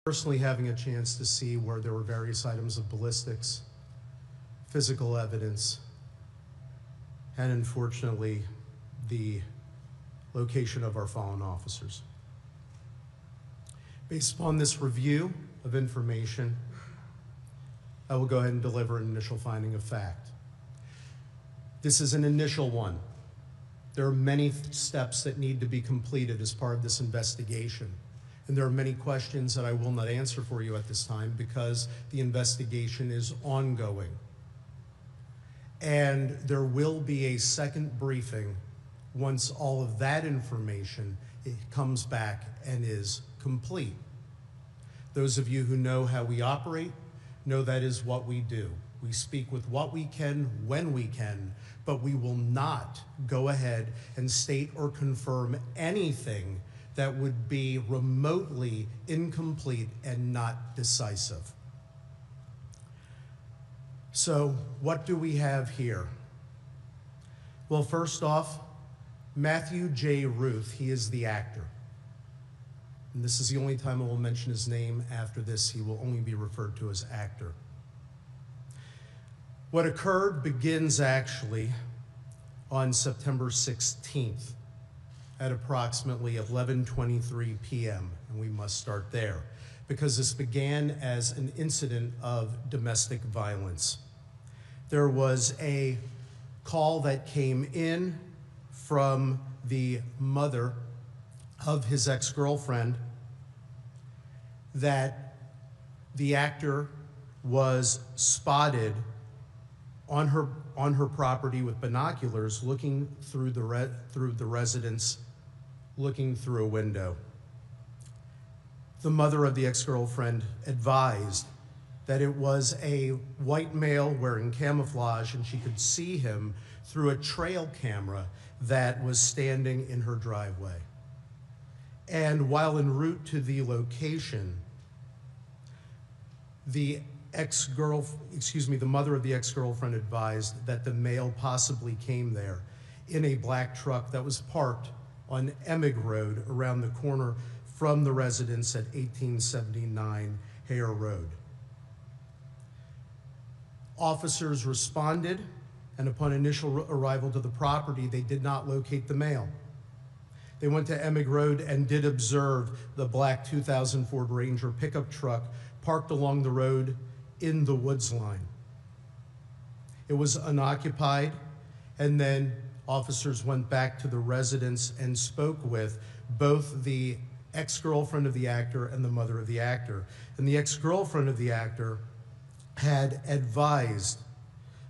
Personally having a chance to see where there were various items of ballistics, physical evidence, and unfortunately, the location of our fallen officers. Based upon this review of information, I will go ahead and deliver an initial finding of fact. This is an initial one. There are many steps that need to be completed as part of this investigation. And there are many questions that I will not answer for you at this time because the investigation is ongoing. And there will be a second briefing once all of that information comes back and is complete. Those of you who know how we operate know that is what we do. We speak with what we can, when we can, but we will not go ahead and state or confirm anything that would be remotely incomplete and not decisive. So what do we have here? Well, first off, Matthew J. Ruth, he is the actor. And this is the only time I will mention his name. After this, he will only be referred to as actor. What occurred begins actually on September 16th at approximately 11:23 p.m., and we must start there, because this began as an incident of domestic violence. There was a call that came in from the mother of his ex-girlfriend that the actor was spotted on her property with binoculars looking through the residence, looking through a window. The mother of the ex-girlfriend advised that it was a white male wearing camouflage, and she could see him through a trail camera that was standing in her driveway. And while en route to the location, the mother of the ex-girlfriend advised that the male possibly came there in a black truck that was parked on Emig Road around the corner from the residence at 1879 Hare Road. Officers responded, and upon initial arrival to the property, they did not locate the male. They went to Emig Road and did observe the black 2000 Ford Ranger pickup truck parked along the road in the woods line. It was unoccupied, and then officers went back to the residence and spoke with both the ex-girlfriend of the actor and the mother of the actor. And the ex-girlfriend of the actor had advised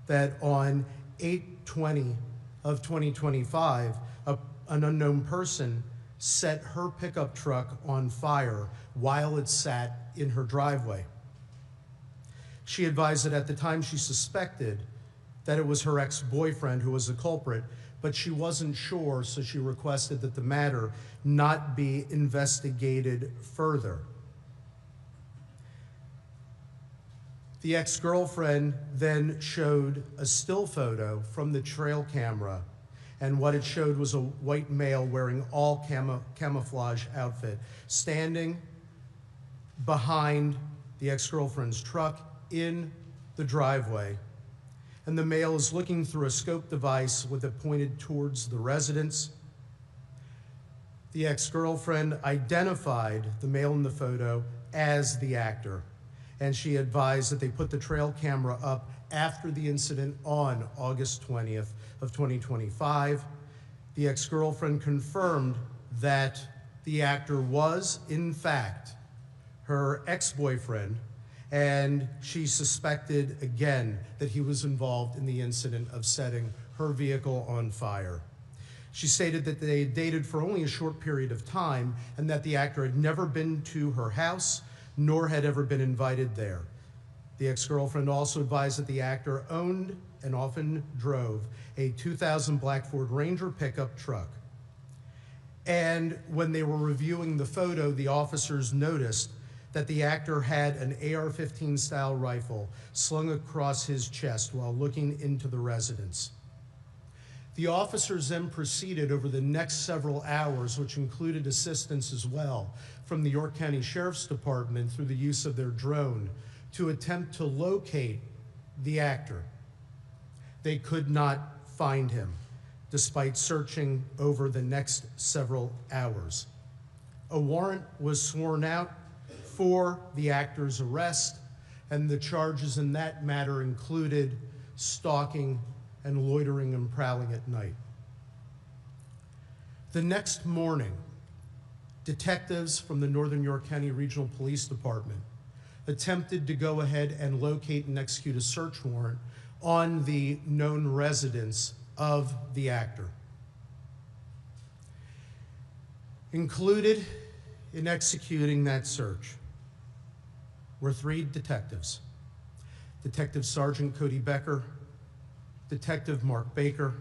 that on 8/20 of 2025, an unknown person set her pickup truck on fire while it sat in her driveway. She advised that at the time she suspected that it was her ex-boyfriend who was the culprit, but she wasn't sure, so she requested that the matter not be investigated further. The ex-girlfriend then showed a still photo from the trail camera, and what it showed was a white male wearing all camouflage outfit, standing behind the ex-girlfriend's truck in the driveway. And the male is looking through a scope device with it pointed towards the residence. The ex-girlfriend identified the male in the photo as the actor, and she advised that they put the trail camera up after the incident on August 20th of 2025. The ex-girlfriend confirmed that the actor was, in fact, her ex-boyfriend, and she suspected again that he was involved in the incident of setting her vehicle on fire. She stated that they had dated for only a short period of time and that the actor had never been to her house nor had ever been invited there. The ex-girlfriend also advised that the actor owned and often drove a 2000 black Ford Ranger pickup truck. And when they were reviewing the photo, the officers noticed that the actor had an AR-15 style rifle slung across his chest while looking into the residence. The officers then proceeded over the next several hours, which included assistance as well from the York County Sheriff's Department through the use of their drone, to attempt to locate the actor. They could not find him, despite searching over the next several hours. A warrant was sworn out for the actor's arrest, and the charges in that matter included stalking and loitering and prowling at night. The next morning, detectives from the Northern York County Regional Police Department attempted to go ahead and locate and execute a search warrant on the known residence of the actor. Included in executing that search were 3 detectives: Detective Sergeant Cody Becker, Detective Mark Baker,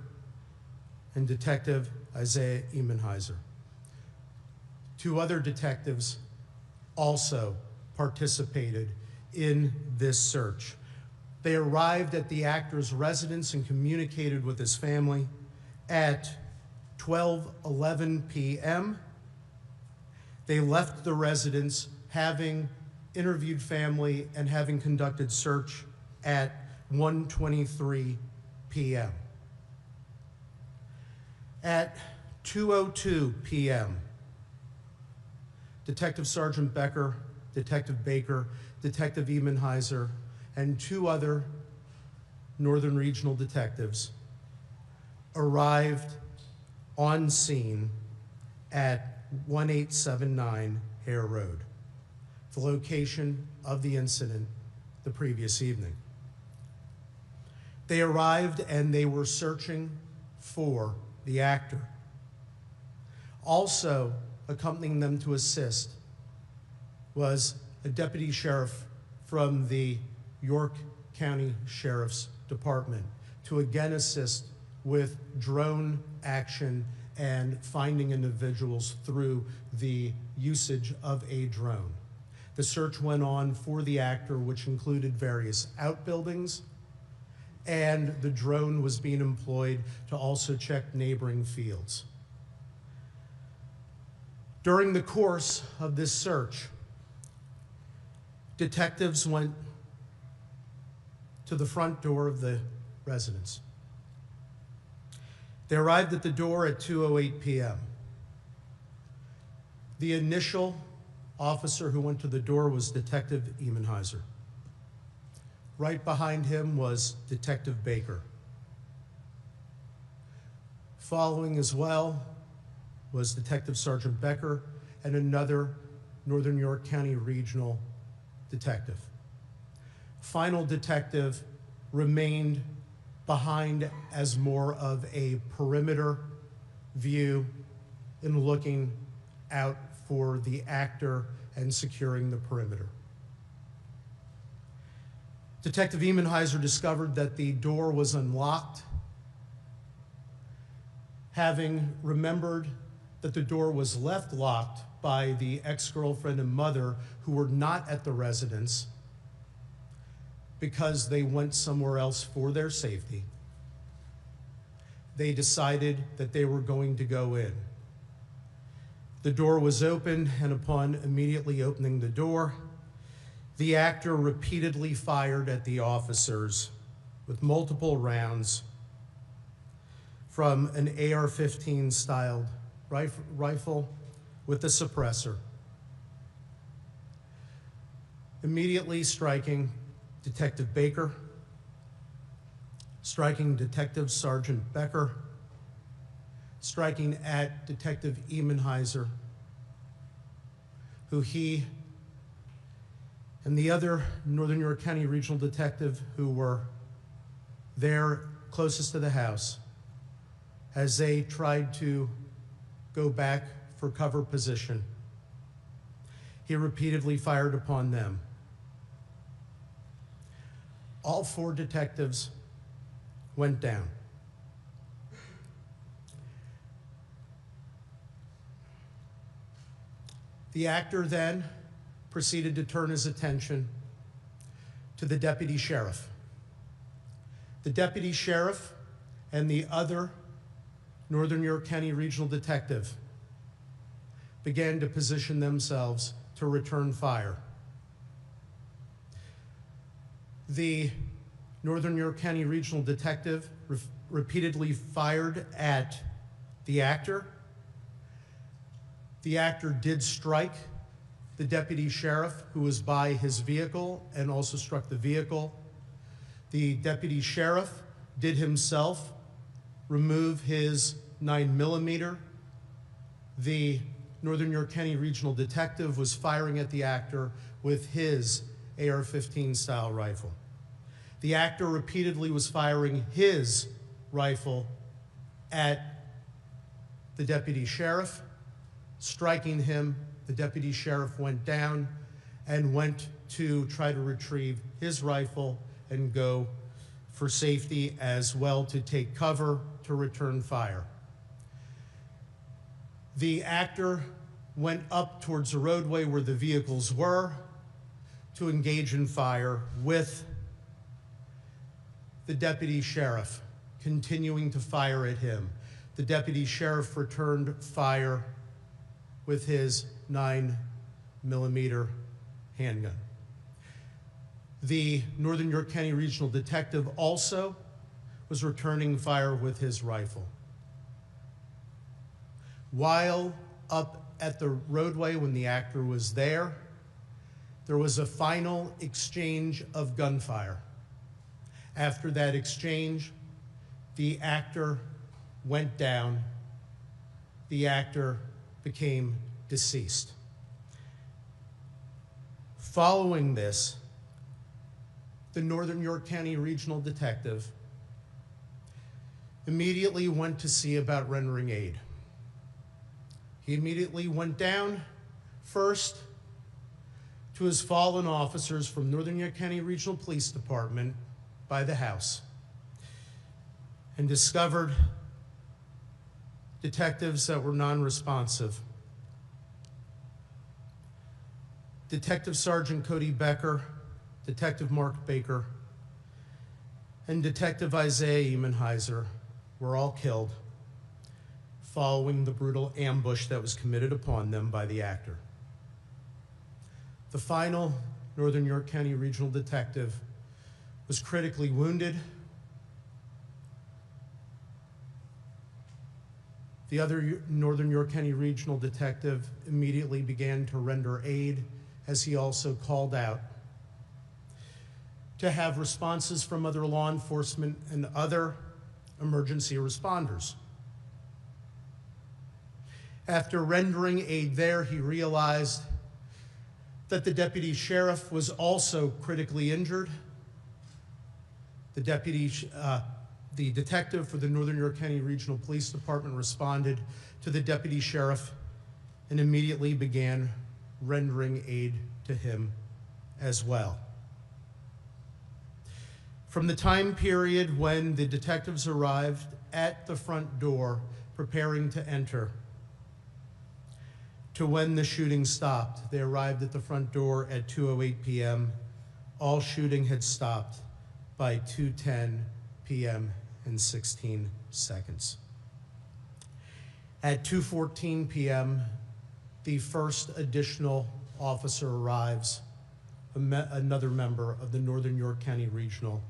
and Detective Isaiah Emenheiser. 2 other detectives also participated in this search. They arrived at the actor's residence and communicated with his family at 12:11 p.m. They left the residence, having interviewed family and having conducted search at 1:23 p.m. At 2:02 p.m., Detective Sergeant Becker, Detective Baker, Detective Emenheiser, and 2 other Northern Regional detectives arrived on scene at 1879 Hare Road, the location of the incident the previous evening. They arrived and they were searching for the actor. Also accompanying them to assist was a deputy sheriff from the York County Sheriff's Department to again assist with drone action and finding individuals through the usage of a drone. The search went on for the actor, which included various outbuildings, and the drone was being employed to also check neighboring fields. During the course of this search, detectives went to the front door of the residence. They arrived at the door at 2:08 p.m. The initial officer who went to the door was Detective Emenheiser. Right behind him was Detective Baker. Following as well was Detective Sergeant Becker and another Northern York County Regional detective. Final detective remained behind as more of a perimeter view in looking out for the actor and securing the perimeter. Detective Emenheiser discovered that the door was unlocked. Having remembered that the door was left locked by the ex-girlfriend and mother who were not at the residence because they went somewhere else for their safety, they decided that they were going to go in. The door was open, and upon immediately opening the door, the actor repeatedly fired at the officers with multiple rounds from an AR-15 styled rifle with a suppressor, immediately striking Detective Baker, striking Detective Sergeant Becker, striking at Detective Emenheiser, who he and the other Northern York County Regional detective who were there closest to the house, as they tried to go back for cover position, he repeatedly fired upon them. All 4 detectives went down. The actor then proceeded to turn his attention to the deputy sheriff. The deputy sheriff and the other Northern York County Regional Detective began to position themselves to return fire. The Northern York County Regional Detective repeatedly fired at the actor. The actor did strike the deputy sheriff who was by his vehicle and also struck the vehicle. The deputy sheriff did himself remove his 9mm. The Northern York County Regional Detective was firing at the actor with his AR-15 style rifle. The actor repeatedly was firing his rifle at the deputy sheriff, striking him. The deputy sheriff went down and went to try to retrieve his rifle and go for safety, as well to take cover to return fire. The actor went up towards the roadway where the vehicles were to engage in fire with the deputy sheriff, continuing to fire at him. The deputy sheriff returned fire with his 9mm handgun. The Northern York County Regional Detective also was returning fire with his rifle. While up at the roadway when the actor was there was a final exchange of gunfire. After that exchange, the actor went down. The actor became deceased. Following this, the Northern York County Regional Detective immediately went to see about rendering aid. He immediately went down first to his fallen officers from Northern York County Regional Police Department by the house and discovered detectives that were non-responsive. Detective Sergeant Cody Becker, Detective Mark Baker, and Detective Isaiah Emenheiser were all killed following the brutal ambush that was committed upon them by the actor. The final Northern York County Regional Detective was critically wounded. The other Northern York County Regional Detective immediately began to render aid, as he also called out to have responses from other law enforcement and other emergency responders. After rendering aid there, he realized that the deputy sheriff was also critically injured. The detective for the Northern York County Regional Police Department responded to the deputy sheriff and immediately began rendering aid to him as well. From the time period when the detectives arrived at the front door preparing to enter to when the shooting stopped, they arrived at the front door at 2:08 p.m. All shooting had stopped by 2:10 p.m. and 16 seconds. At 2:14 p.m., the first additional officer arrives, another member of the Northern York County Regional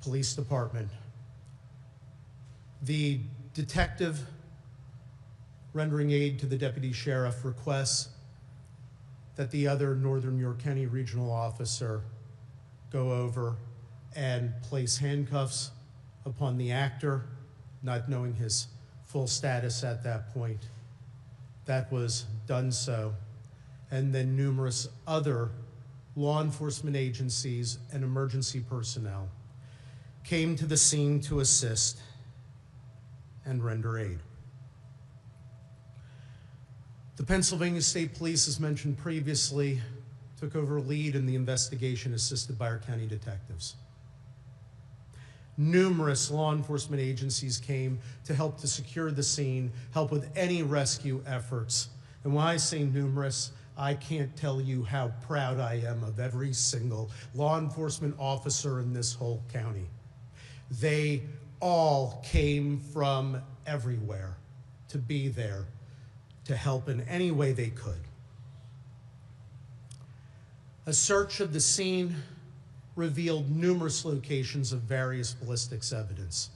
Police Department. The detective rendering aid to the deputy sheriff requests that the other Northern York County Regional officer go over and place handcuffs upon the actor, not knowing his full status at that point. That was done so. And then numerous other law enforcement agencies and emergency personnel came to the scene to assist and render aid. The Pennsylvania State Police, as mentioned previously, took over lead in the investigation assisted by our county detectives. Numerous law enforcement agencies came to help to secure the scene, help with any rescue efforts. And when I say numerous, I can't tell you how proud I am of every single law enforcement officer in this whole county. They all came from everywhere to be there to help in any way they could. A search of the scene revealed numerous locations of various ballistics evidence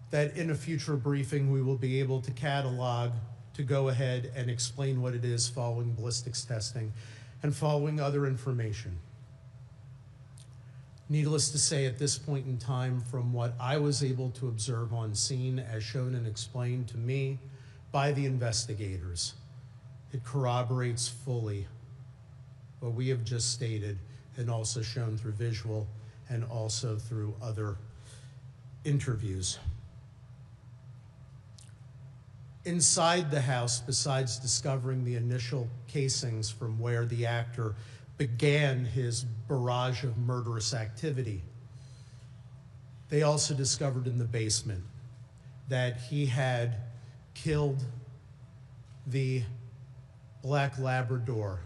that in a future briefing we will be able to catalog to go ahead and explain what it is following ballistics testing and following other information. Needless to say, at this point in time, from what I was able to observe on scene as shown and explained to me by the investigators, it corroborates fully what we have just stated and also shown through visual and also through other interviews. Inside the house, besides discovering the initial casings from where the actor began his barrage of murderous activity, they also discovered in the basement that he had killed the black Labrador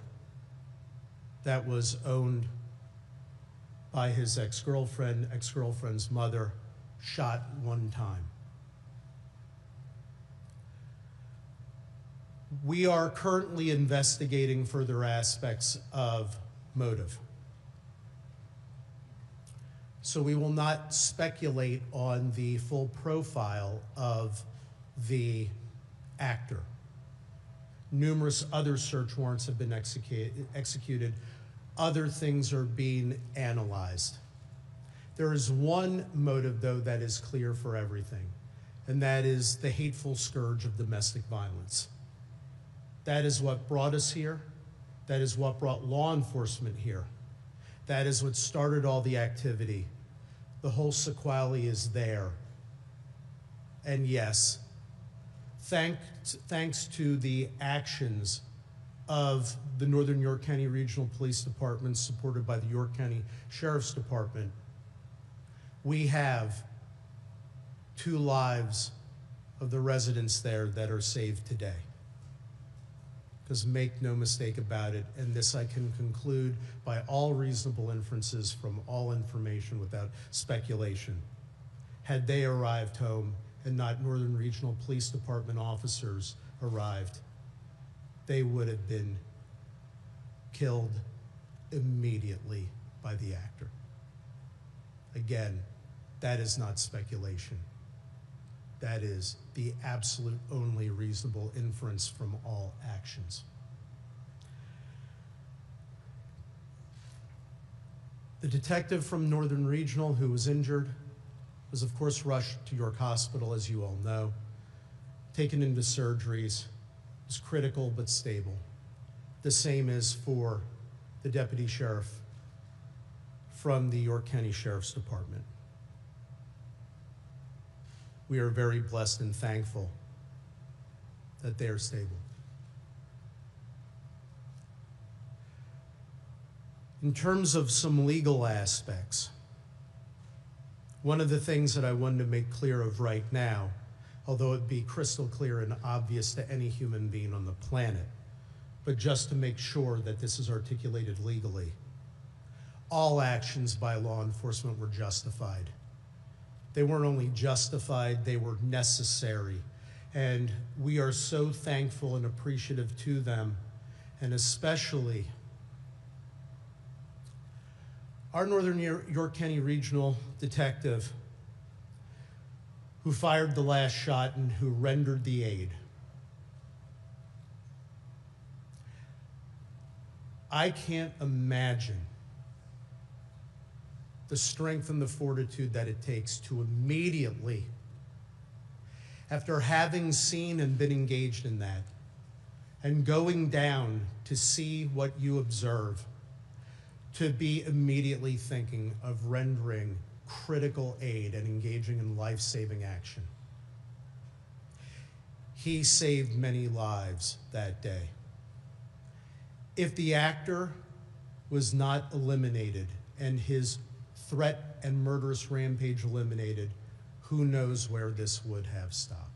that was owned by his ex-girlfriend's mother, shot one time. We are currently investigating further aspects of motive. So we will not speculate on the full profile of the actor. Numerous other search warrants have been executed. Other things are being analyzed. There is one motive, though, that is clear for everything, and that is the hateful scourge of domestic violence. That is what brought us here. That is what brought law enforcement here. That is what started all the activity. The whole sequelae is there. And yes, thanks to the actions of the Northern York County Regional Police Department, supported by the York County Sheriff's Department, we have 2 lives of the residents there that are saved today. Because make no mistake about it, and this I can conclude by all reasonable inferences from all information without speculation. Had they arrived home and not Northern Regional Police Department officers arrived, they would have been killed immediately by the actor. Again, that is not speculation. That is the absolute only reasonable inference from all actions. The detective from Northern Regional who was injured was of course rushed to York Hospital, as you all know, taken into surgeries, was critical but stable. The same is for the deputy sheriff from the York County Sheriff's Department. We are very blessed and thankful that they are stable. In terms of some legal aspects, one of the things that I wanted to make clear of right now, although it be crystal clear and obvious to any human being on the planet, but just to make sure that this is articulated legally, all actions by law enforcement were justified. They weren't only justified, they were necessary. And we are so thankful and appreciative to them, and especially our Northern York County Regional Detective who fired the last shot and who rendered the aid. I can't imagine the strength and the fortitude that it takes to immediately, after having seen and been engaged in that, and going down to see what you observe, to be immediately thinking of rendering critical aid and engaging in life-saving action. He saved many lives that day. If the actor was not eliminated and his threat and murderous rampage eliminated, who knows where this would have stopped.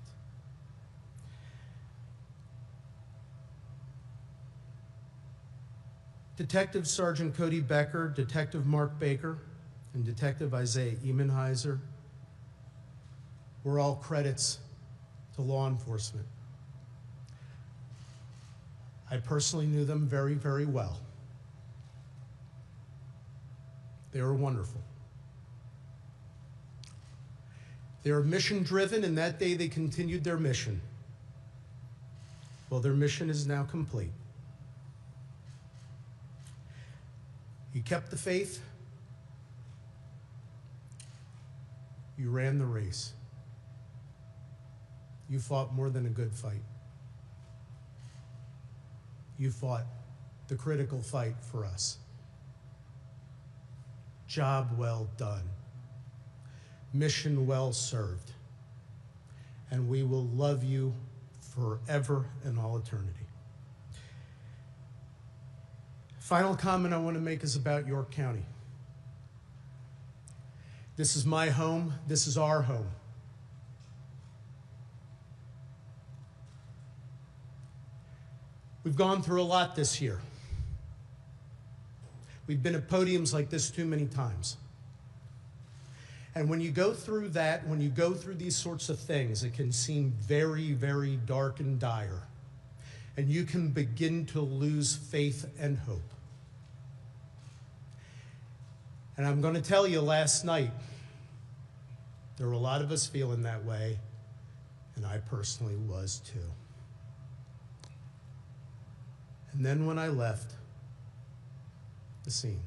Detective Sergeant Cody Becker, Detective Mark Baker, and Detective Isaiah Emenheiser were all credits to law enforcement. I personally knew them very, very well. They were wonderful. They were mission-driven, and that day they continued their mission. Well, their mission is now complete. You kept the faith. You ran the race. You fought more than a good fight. You fought the critical fight for us. Job well done. Mission well served. And we will love you forever and all eternity. Final comment I want to make is about York County. This is my home. This is our home. We've gone through a lot this year. We've been at podiums like this too many times. And when you go through that, when you go through these sorts of things, it can seem very, very dark and dire. And you can begin to lose faith and hope. And I'm going to tell you, last night, there were a lot of us feeling that way, and I personally was too. And then when I left the scene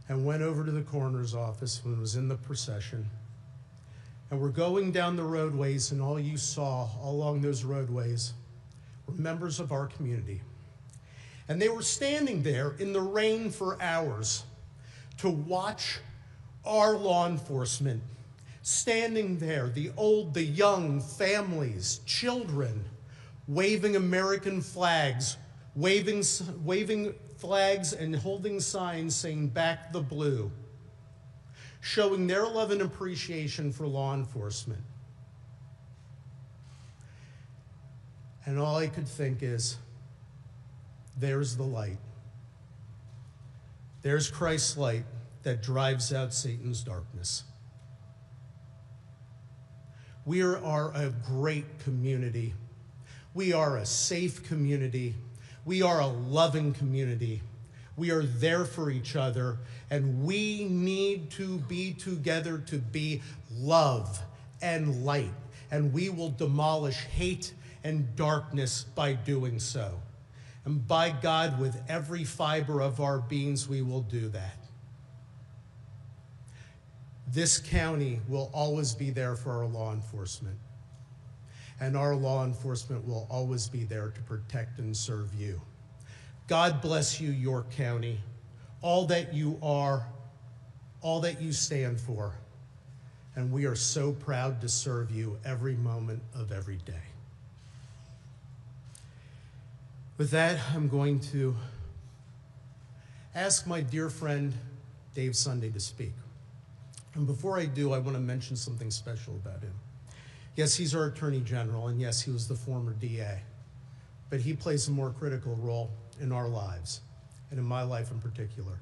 and went over to the coroner's office when I was in the procession, and we're going down the roadways, and all you saw all along those roadways were members of our community. And they were standing there in the rain for hours to watch our law enforcement standing there, the old, the young, families, children, waving American flags, waving flags and holding signs saying "Back the Blue," showing their love and appreciation for law enforcement. And all I could think is, there's the light. There's Christ's light that drives out Satan's darkness. We are a great community. We are a safe community. We are a loving community. We are there for each other, and we need to be together to be love and light, and we will demolish hate and darkness by doing so. And by God, with every fiber of our beings, we will do that. This county will always be there for our law enforcement. And our law enforcement will always be there to protect and serve you. God bless you, York County, all that you are, all that you stand for. And we are so proud to serve you every moment of every day. With that, I'm going to ask my dear friend, Dave Sunday, to speak. And before I do, I want to mention something special about him. Yes, he's our Attorney General, and yes, he was the former DA. But he plays a more critical role in our lives, and in my life in particular.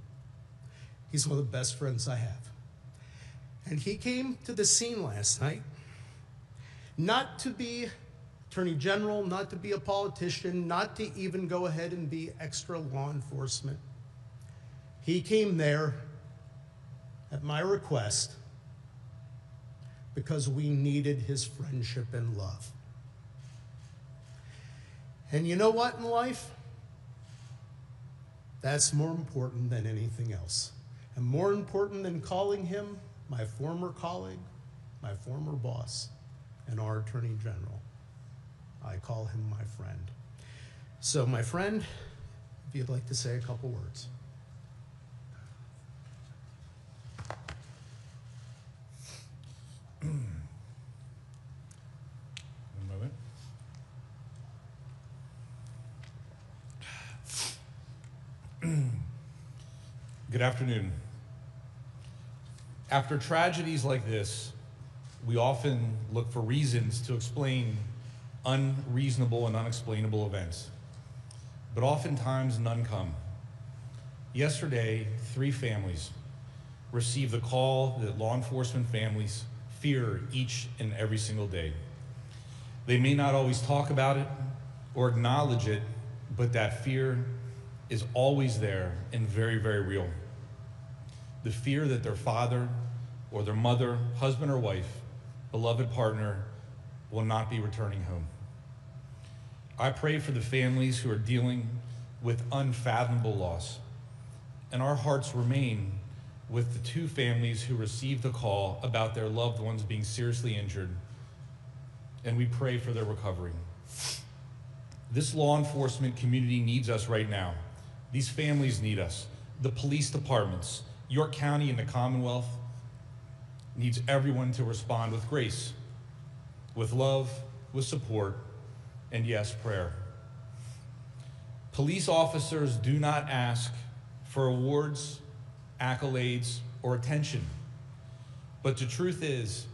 He's one of the best friends I have. And he came to the scene last night, not to be Attorney General, not to be a politician, not to even go ahead and be extra law enforcement. He came there at my request because we needed his friendship and love. And you know what in life? That's more important than anything else. And more important than calling him my former colleague, my former boss, and our Attorney General. I call him my friend. So my friend, if you'd like to say a couple words. Good afternoon. After tragedies like this, we often look for reasons to explain unreasonable and unexplainable events, but oftentimes none come. Yesterday, 3 families received the call that law enforcement families fear each and every single day. They may not always talk about it or acknowledge it, but that fear is always there and very, very real. The fear that their father or their mother, husband or wife, beloved partner will not be returning home. I pray for the families who are dealing with unfathomable loss, and our hearts remain with the two families who received the call about their loved ones being seriously injured, and we pray for their recovery. This law enforcement community needs us right now. These families need us. The police departments, York County and the Commonwealth needs everyone to respond with grace, with love, with support, and yes, prayer. Police officers do not ask for awards, accolades, or attention. But the truth is,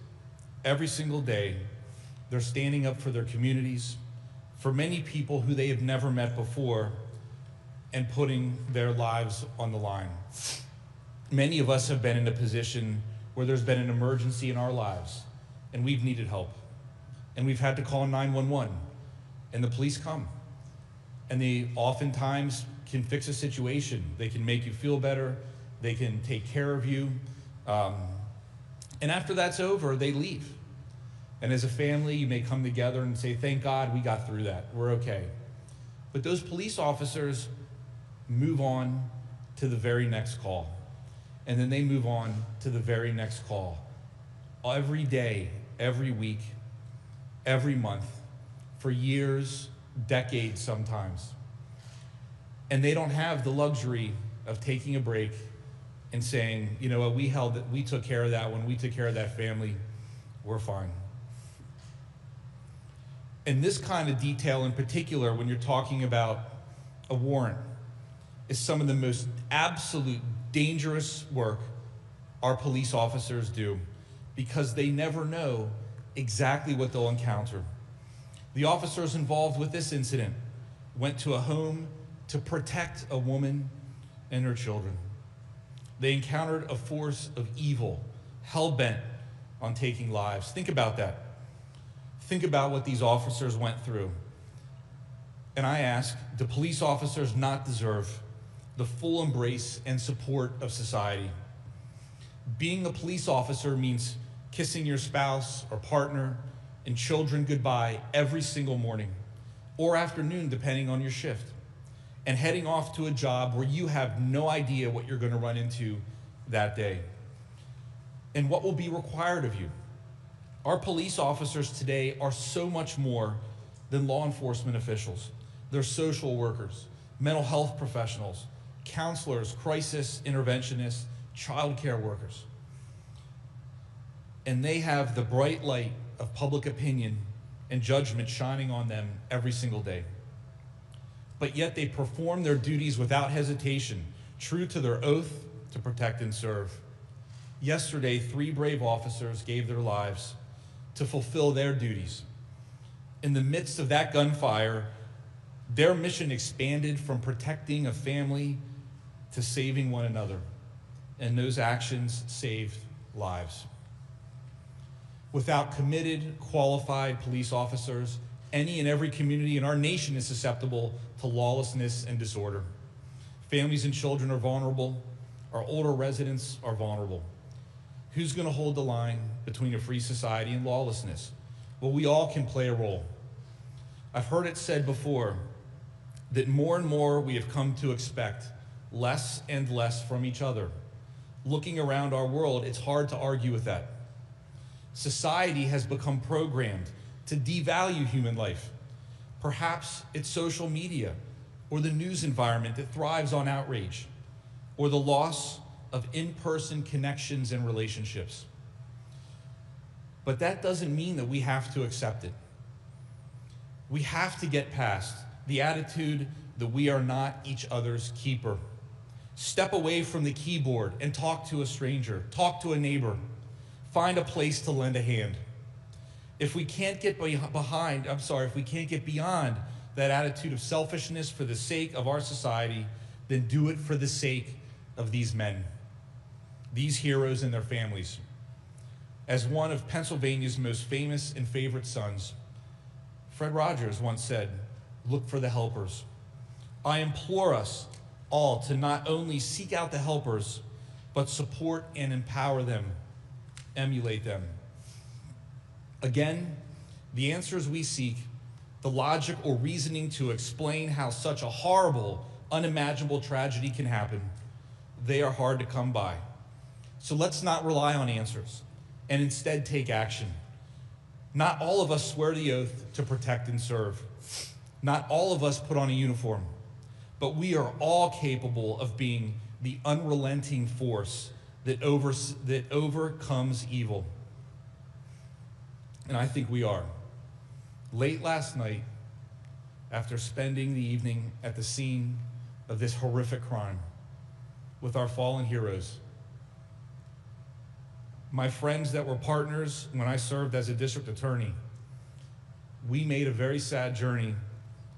every single day, they're standing up for their communities, for many people who they have never met before, and putting their lives on the line. Many of us have been in a position where there's been an emergency in our lives, and we've needed help. And we've had to call 911, and the police come. And they oftentimes can fix a situation. They can make you feel better. They can take care of you. And after that's over, they leave. And as a family, you may come together and say, thank God we got through that. We're okay. But those police officers move on to the very next call. And then they move on to the very next call. Every day, every week, every month, for years, decades sometimes. And they don't have the luxury of taking a break and saying, you know what, we took care of that one, we took care of that family, we're fine. And this kind of detail in particular, when you're talking about a warrant, is some of the most absolute dangerous work our police officers do, because they never know exactly what they'll encounter. The officers involved with this incident went to a home to protect a woman and her children. They encountered a force of evil, hell-bent on taking lives. Think about that. Think about what these officers went through. And I ask, do police officers not deserve the full embrace and support of society? Being a police officer means kissing your spouse or partner and children goodbye every single morning or afternoon, depending on your shift, and heading off to a job where you have no idea what you're going to run into that day and what will be required of you. Our police officers today are so much more than law enforcement officials. They're social workers, mental health professionals, counselors, crisis interventionists, child care workers. And they have the bright light of public opinion and judgment shining on them every single day. But yet they perform their duties without hesitation, true to their oath to protect and serve. Yesterday, 3 brave officers gave their lives to fulfill their duties. In the midst of that gunfire, their mission expanded from protecting a family to saving one another, and those actions saved lives. Without committed, qualified police officers, any and every community in our nation is susceptible to lawlessness and disorder. Families and children are vulnerable. Our older residents are vulnerable. Who's going to hold the line between a free society and lawlessness? Well, we all can play a role. I've heard it said before that more and more we have come to expect less and less from each other. Looking around our world, it's hard to argue with that. Society has become programmed to devalue human life. Perhaps it's social media or the news environment that thrives on outrage, or the loss of in-person connections and relationships. But that doesn't mean that we have to accept it. We have to get past the attitude that we are not each other's keeper. Step away from the keyboard and talk to a stranger, talk to a neighbor, find a place to lend a hand. If we can't get beyond that attitude of selfishness for the sake of our society, then do it for the sake of these men, these heroes and their families. As one of Pennsylvania's most famous and favorite sons, Fred Rogers once said, "Look for the helpers." I implore us all to not only seek out the helpers, but support and empower them, emulate them. Again, the answers we seek, the logic or reasoning to explain how such a horrible, unimaginable tragedy can happen, they are hard to come by. So let's not rely on answers and instead take action. Not all of us swear the oath to protect and serve. Not all of us put on a uniform, but we are all capable of being the unrelenting force that overcomes evil. And I think we are. Late last night, after spending the evening at the scene of this horrific crime with our fallen heroes, my friends that were partners when I served as a district attorney, we made a very sad journey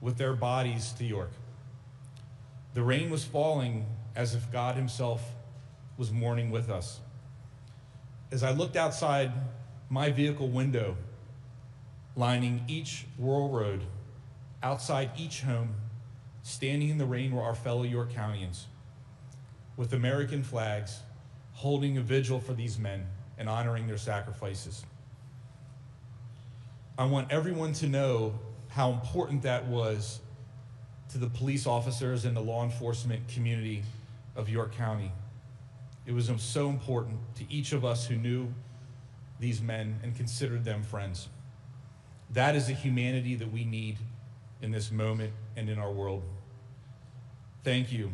with their bodies to York. The rain was falling as if God himself was mourning with us. As I looked outside my vehicle window, lining each rural road, outside each home, standing in the rain were our fellow York Countyans, with American flags, holding a vigil for these men and honoring their sacrifices. I want everyone to know how important that was to the police officers and the law enforcement community of York County. It was so important to each of us who knew these men and considered them friends. That is the humanity that we need in this moment and in our world. Thank you.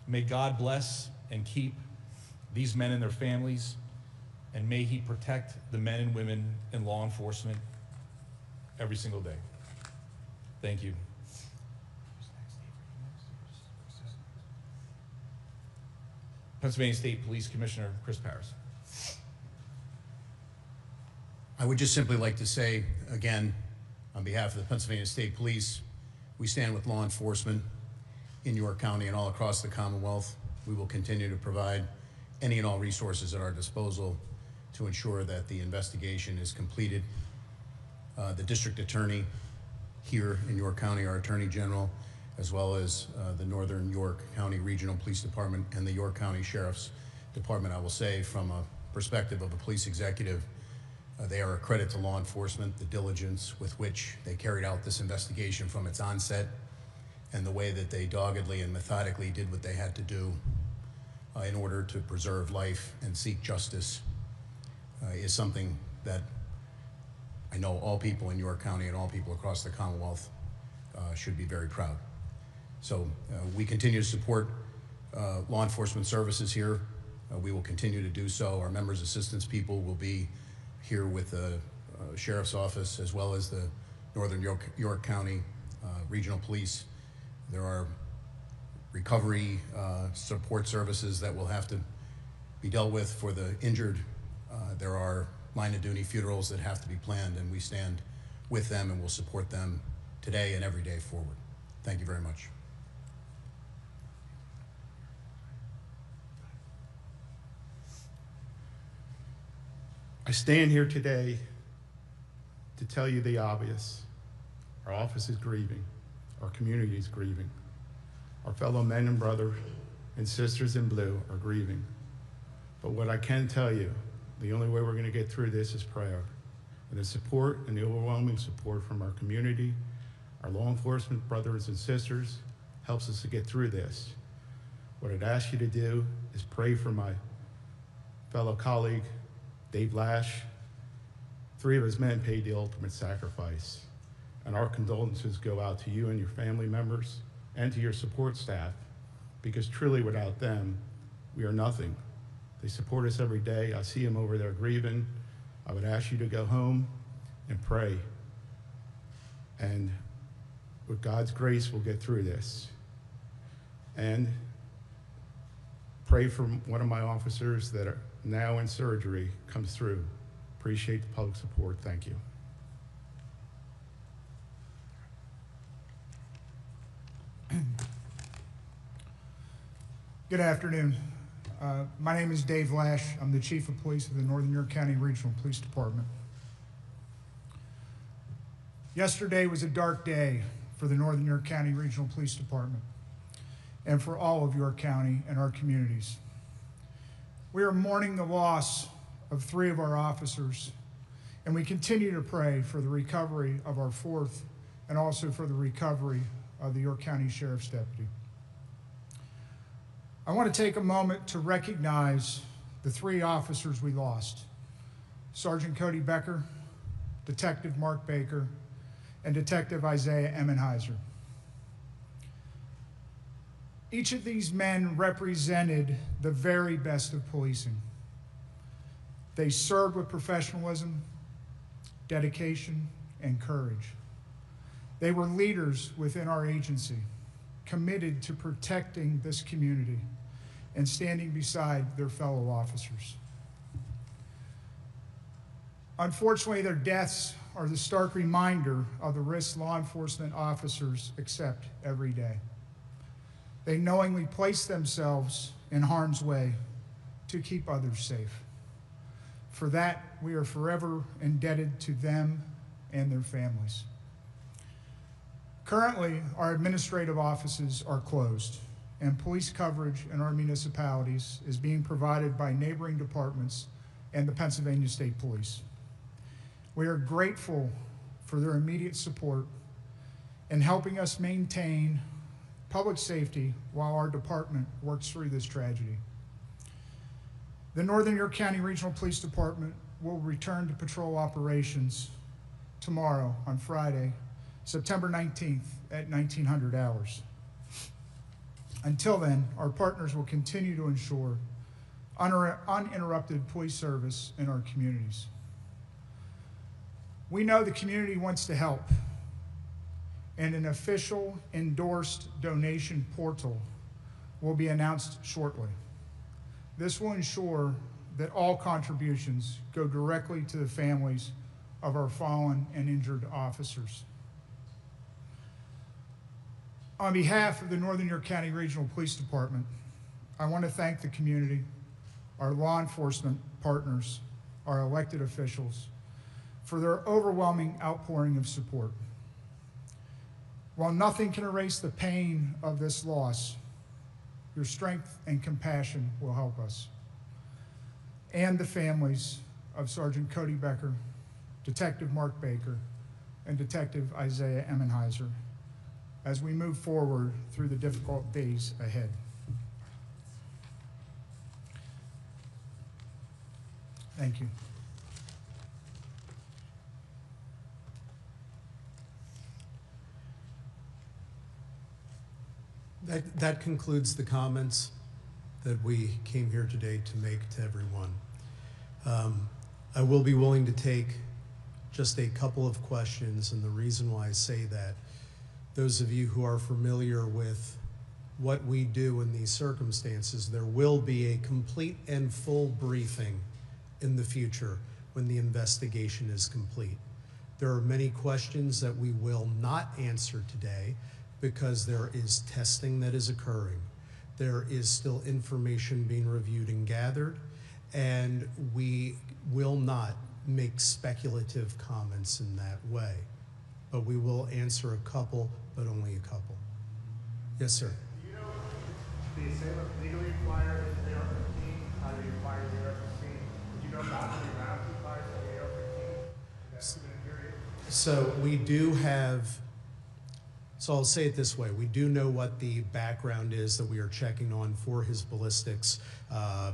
May God bless and keep these men and their families, and may he protect the men and women in law enforcement every single day. Thank you. Pennsylvania State Police Commissioner Chris Parris. I would just simply like to say, again, on behalf of the Pennsylvania State Police, we stand with law enforcement in York County and all across the Commonwealth. We will continue to provide any and all resources at our disposal to ensure that the investigation is completed. The district attorney here in York County, our attorney general, as well as the Northern York County Regional Police Department and the York County Sheriff's Department, I will say from a perspective of a police executive, they are a credit to law enforcement, the diligence with which they carried out this investigation from its onset, and the way that they doggedly and methodically did what they had to do in order to preserve life and seek justice is something that I know all people in York County and all people across the Commonwealth should be very proud. So we continue to support law enforcement services here. We will continue to do so. Our members' assistance people will be here with the Sheriff's Office as well as the Northern York County Regional Police. There are recovery support services that will have to be dealt with for the injured. There are line of duty funerals that have to be planned, and we stand with them and will support them today and every day forward. Thank you very much. I stand here today to tell you the obvious. Our office is grieving. Our community is grieving. Our fellow men and brothers and sisters in blue are grieving. But what I can tell you, the only way we're going to get through this is prayer. And the support and the overwhelming support from our community, our law enforcement brothers and sisters, helps us to get through this. What I'd ask you to do is pray for my fellow colleague, Dave Lash. 3 of his men paid the ultimate sacrifice. And our condolences go out to you and your family members and to your support staff, because truly without them, we are nothing. They support us every day. I see them over there grieving. I would ask you to go home and pray. And with God's grace, we'll get through this. And pray for one of my officers that are now in surgery comes through. Appreciate the public support. Thank you. Good afternoon. My name is Dave Lash. I'm the Chief of Police of the Northern York County Regional Police Department. Yesterday was a dark day for the Northern York County Regional Police Department and for all of York County and our communities. We are mourning the loss of 3 of our officers, and we continue to pray for the recovery of our 4th and also for the recovery of the York County Sheriff's Deputy. I want to take a moment to recognize the 3 officers we lost: Sergeant Cody Becker, Detective Mark Baker, and Detective Isaiah Emmenheiser. Each of these men represented the very best of policing. They served with professionalism, dedication, and courage. They were leaders within our agency, committed to protecting this community and standing beside their fellow officers. Unfortunately, their deaths are the stark reminder of the risks law enforcement officers accept every day. They knowingly place themselves in harm's way to keep others safe. For that, we are forever indebted to them and their families. Currently, our administrative offices are closed, and police coverage in our municipalities is being provided by neighboring departments and the Pennsylvania State Police. We are grateful for their immediate support in helping us maintain public safety while our department works through this tragedy. The Northern York County Regional Police Department will return to patrol operations tomorrow on Friday, September 19th at 1900 hours. Until then, our partners will continue to ensure uninterrupted police service in our communities. We know the community wants to help, and an official endorsed donation portal will be announced shortly. This will ensure that all contributions go directly to the families of our fallen and injured officers. On behalf of the Northern York County Regional Police Department, I want to thank the community, our law enforcement partners, our elected officials, for their overwhelming outpouring of support. While nothing can erase the pain of this loss, your strength and compassion will help us and the families of Sergeant Cody Becker, Detective Mark Baker, and Detective Isaiah Emmenheiser as we move forward through the difficult days ahead. Thank you. That concludes the comments that we came here today to make to everyone. I will be willing to take just a couple of questions, and the reason why I say that, those of you who are familiar with what we do in these circumstances, there will be a complete and full briefing in the future when the investigation is complete. There are many questions that we will not answer today because there is testing that is occurring. There is still information being reviewed and gathered, and we will not make speculative comments in that way. But we will answer a couple, but only a couple. Yes, sir. Do you know if the assailant legally acquired an AR-15? How did he acquire the AR-15? Do you know about how many rounds he fired from the AR-15 in that 2-minute period? So we do have, so I'll say it this way, we do know what the background is that we are checking on for his ballistics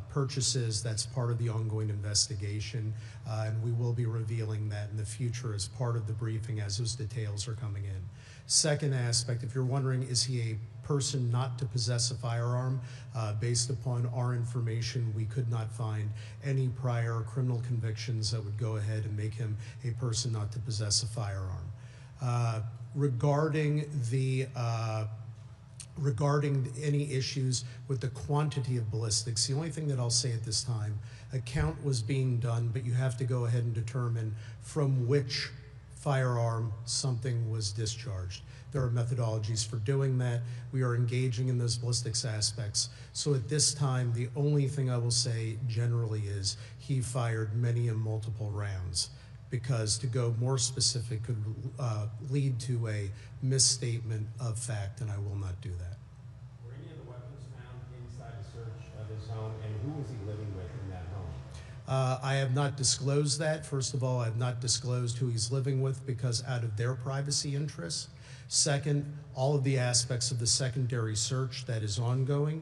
purchases. That's part of the ongoing investigation, and we will be revealing that in the future as part of the briefing as those details are coming in. Second aspect, if you're wondering, is he a person not to possess a firearm? Based upon our information, we could not find any prior criminal convictions that would go ahead and make him a person not to possess a firearm. Regarding any issues with the quantity of ballistics, the only thing that I'll say at this time, a count was being done, but you have to go ahead and determine from which firearm, something was discharged. There are methodologies for doing that. We are engaging in those ballistics aspects. So at this time, the only thing I will say generally is he fired many and multiple rounds, because to go more specific could lead to a misstatement of fact, and I will not do that. Were any of the weapons found inside the search of his home, and who was he living with in that home? I have not disclosed that. First of all, I have not disclosed who he's living with because out of their privacy interests. Second, all of the aspects of the secondary search that is ongoing,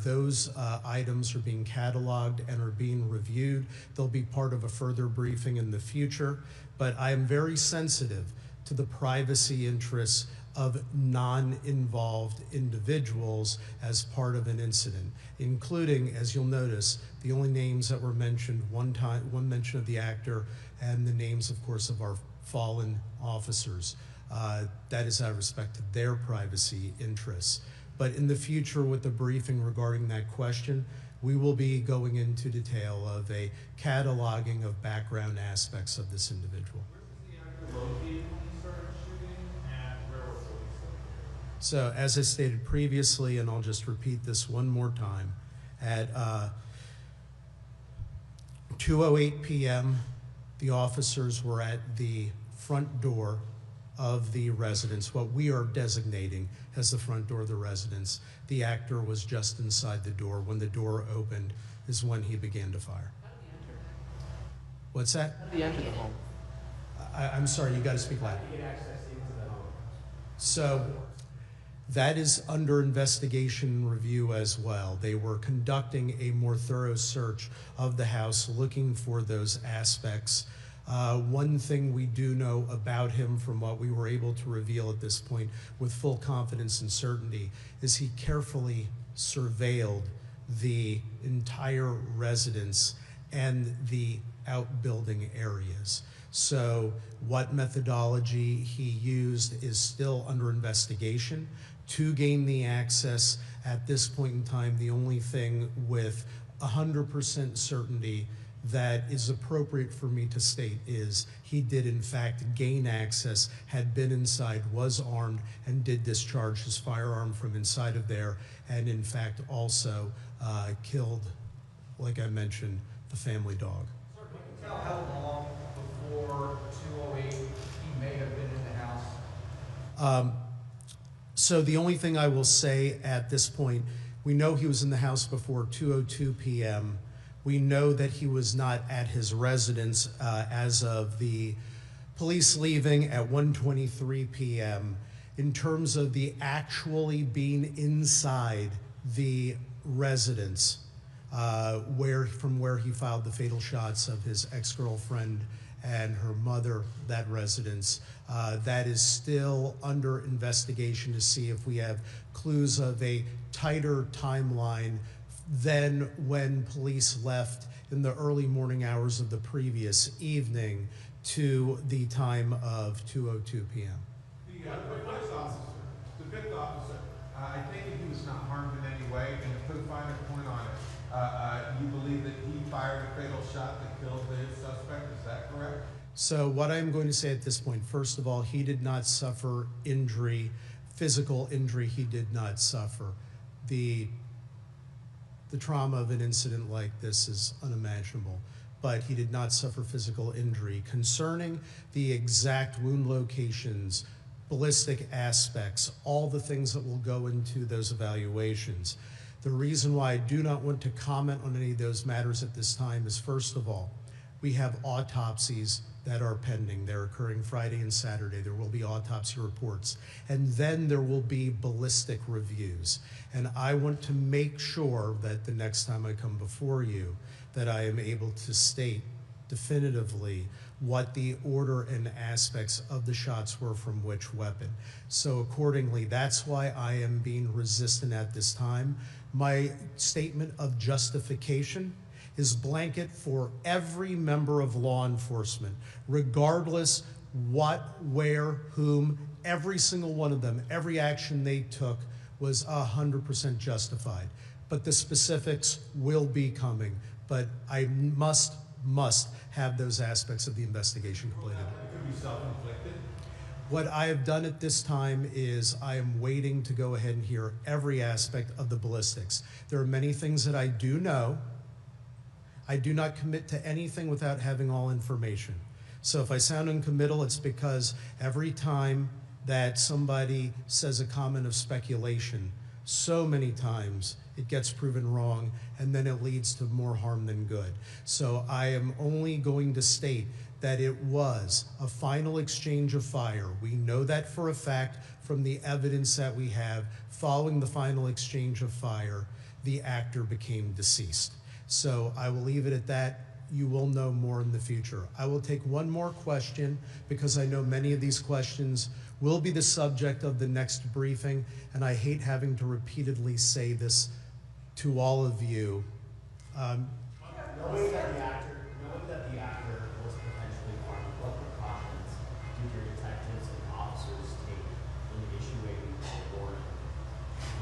those items are being cataloged and are being reviewed. They'll be part of a further briefing in the future, but I am very sensitive to the privacy interests of non-involved individuals as part of an incident, including, as you'll notice, the only names that were mentioned, one mention of the actor, and the names, of course, of our fallen officers. That is out of respect to their privacy interests. But in the future, with the briefing regarding that question, we will be going into detail of a cataloging of background aspects of this individual. Where was the actor located when he started shooting, and where was police located? So as I stated previously, and I'll just repeat this one more time, at 2:08 p.m., the officers were at the front door of the residence, what we are designating as the front door of the residence. The actor was just inside the door. When the door opened is when he began to fire. How did he enter? What's that? How did he enter the home? I'm sorry, you got to speak loud. He had access into the home. So that is under investigation and review as well. They were conducting a more thorough search of the house, looking for those aspects. One thing we do know about him from what we were able to reveal at this point with full confidence and certainty is he carefully surveilled the entire residence and the outbuilding areas. So what methodology he used is still under investigation. To gain the access at this point in time, the only thing with 100% certainty that is appropriate for me to state is he did in fact gain access, had been inside, was armed, and did discharge his firearm from inside of there, and in fact also killed, like I mentioned, the family dog. Sir, can you tell how long before 2:08 he may have been in the house? So the only thing I will say at this point, we know he was in the house before 2:02 p.m. We know that he was not at his residence as of the police leaving at 1:23 p.m. In terms of the actually being inside the residence, from where he filed the fatal shots of his ex-girlfriend and her mother, that residence, that is still under investigation to see if we have clues of a tighter timeline than when police left in the early morning hours of the previous evening to the time of 2:02 p.m. The police officer, the fifth officer, I think he was not harmed in any way, and to put a finer point on it, you believe that he fired a fatal shot that killed the suspect, is that correct? So what I'm going to say at this point, first of all, he did not suffer injury, physical injury he did not suffer. The trauma of an incident like this is unimaginable, but he did not suffer physical injury. Concerning the exact wound locations, ballistic aspects, all the things that will go into those evaluations, the reason why I do not want to comment on any of those matters at this time is, first of all, we have autopsies that are pending. They're occurring Friday and Saturday. There will be autopsy reports. And then there will be ballistic reviews. And I want to make sure that the next time I come before you, that I am able to state definitively what the order and aspects of the shots were from which weapon. So accordingly, that's why I am being resistant at this time. My statement of justification is blanket for every member of law enforcement, regardless what, where, whom, every single one of them, every action they took was 100% justified. But the specifics will be coming, but I must have those aspects of the investigation completed. It could be self-inflicted? What I have done at this time is I am waiting to go ahead and hear every aspect of the ballistics. There are many things that I do know. I do not commit to anything without having all information. So if I sound uncommittal, it's because every time that somebody says a comment of speculation, so many times it gets proven wrong, and then it leads to more harm than good. So I am only going to state that it was a final exchange of fire. We know that for a fact from the evidence that we have. Following the final exchange of fire, the actor became deceased. So I will leave it at that. You will know more in the future. I will take one more question because I know many of these questions will be the subject of the next briefing, and I hate having to repeatedly say this to all of you. Knowing that the actor was potentially harmed, what precautions did your detectives and officers take in issuing a warrant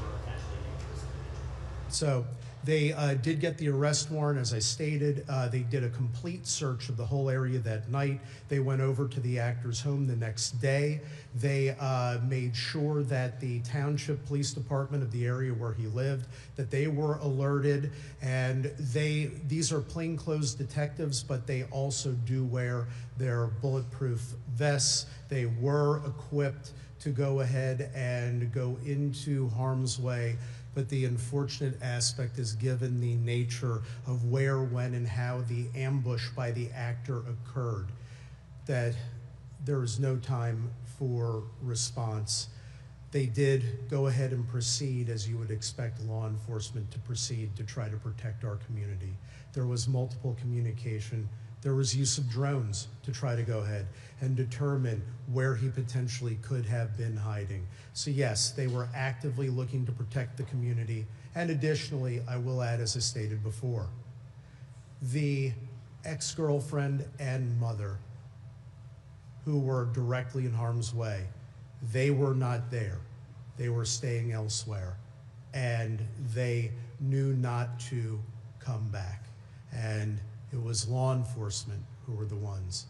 for a potentially dangerous individual? So they did get the arrest warrant, as I stated. They did a complete search of the whole area that night. They went over to the actor's home the next day. They made sure that the township police department of the area where he lived, that they were alerted. And these are plainclothes detectives, but they also do wear their bulletproof vests. They were equipped to go ahead and go into harm's way. But the unfortunate aspect is, given the nature of where, when, and how the ambush by the actor occurred, that there was no time for response. They did go ahead and proceed as you would expect law enforcement to proceed to try to protect our community. There was multiple communication. There was use of drones to try to go ahead and determine where he potentially could have been hiding. So yes, they were actively looking to protect the community. And additionally, I will add, as I stated before, the ex-girlfriend and mother who were directly in harm's way, they were not there. They were staying elsewhere. And they knew not to come back. And it was law enforcement who were the ones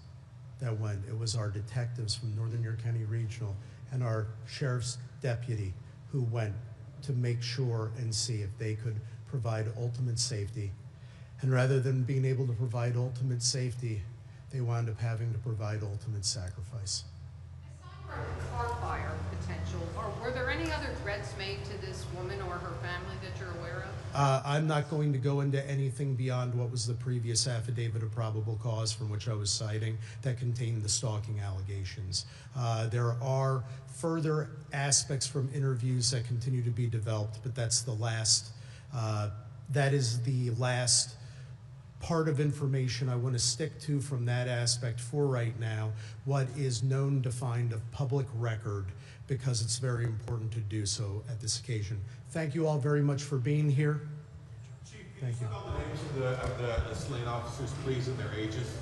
that went. It was our detectives from Northern York County Regional and our sheriff's deputy who went to make sure and see if they could provide ultimate safety. And rather than being able to provide ultimate safety, they wound up having to provide ultimate sacrifice. Aside from car fire potential, or were there any other threats made to this woman or her family that you're aware of? I'm not going to go into anything beyond what was the previous affidavit of probable cause from which I was citing that contained the stalking allegations. There are further aspects from interviews that continue to be developed, but that's the last, that is the last part of information I want to stick to from that aspect for right now, what is known, defined of public record, because it's very important to do so at this occasion. Thank you all very much for being here. Chief, can you spell the names of the slain officers, please, and their ages?